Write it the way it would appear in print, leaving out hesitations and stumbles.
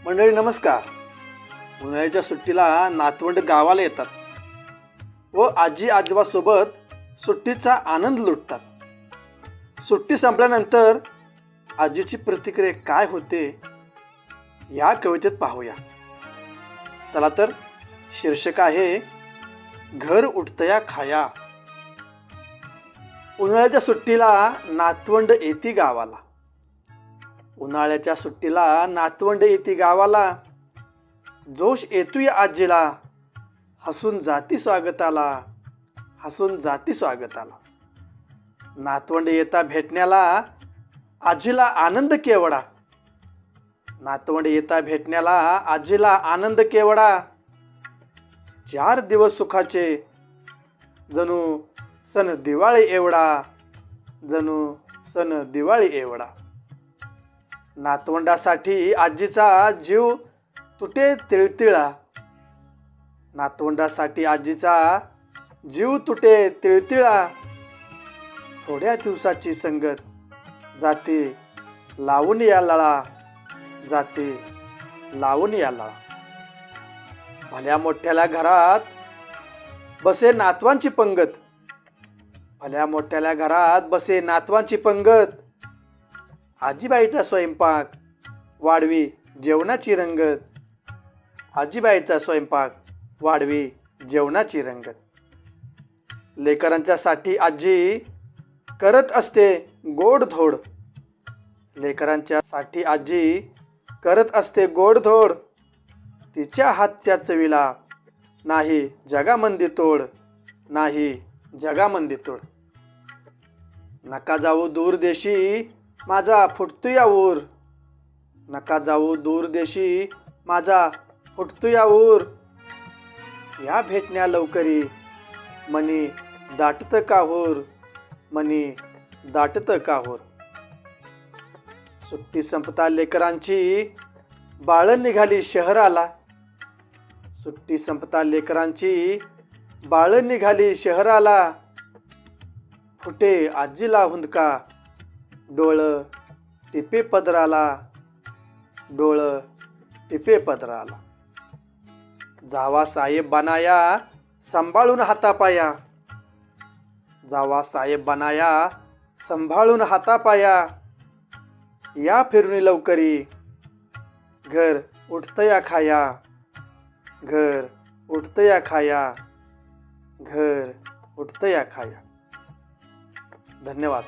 मंडळी नमस्कार. उन्हाळ्याच्या सुट्टीला नातवंड गावाला येतात व आजी आजोबासोबत सुट्टीचा आनंद लुटतात. सुट्टी संपल्यानंतर आजीची प्रतिक्रिया काय होते या कवितेत पाहूया. चला तर, शीर्षक आहे घर उठतया खाया. उन्हाळ्याच्या सुट्टीला नातवंड येती गावाला. उन्हाळ्याच्या सुट्टीला नातवंड येती गावाला. जोश येतोय आजीला, हसून जाती स्वागताला, हसून जाती स्वागताला. नातवंड येता भेटण्याला आजीला आनंद केवढा. नातवंड येता भेटण्याला आजीला आनंद केवढा. 4 दिवस सुखाचे जणू सण दिवाळी एवढा, जणू सण दिवाळी एवढा. नातवंडासाठी आजीचा जीव तुटे तिळतिळा. नातवंडासाठी आजीचा जीव तुटे तिळतिळा. थोड्या दिवसाची संगत जाते लावून या लळा, जाते लावून या लळा. भल्या मोठ्याल्या घरात बसे नातवांची पंगत. भल्या मोठ्याल्या घरात बसे नातवांची पंगत. आजीबाईचा स्वयंपाक वाढवी जेवणाची रंगत. आजीबाईचा स्वयंपाक वाढवी जेवणाची रंगत. लेकरांच्या साठी आजी करत असते गोडधोड. लेकरांच्या साठी आजी करत असते गोडधोड. तिच्या हातच्या चवीला नाही जगामंदी तोड, नाही जगामंदी तोड. नका जाऊ दूर देशी माझा फुटतुया ऊर. नका जाऊ दूर देशी माझा फुटतुया ऊर. या भेटण्या लवकरी मनी दाटत काहूर, मनी दाटत काहूर. सुट्टी संपता लेकरांची बाळं निघाली शहराला. सुट्टी संपता लेकरांची बाळं निघाली शहराला. फुटे आजीला हुंदका, डोळं टिपे पदराला, डोळं टिपे पदराला. जावा साहेब बनाया सांभाळून हातापाया. जावा साहेब बनाया सांभाळून हातापाया. या फिरून लवकरी घर उठतया खाया, घर उठतया खाया, घर उठतया खाया. धन्यवाद.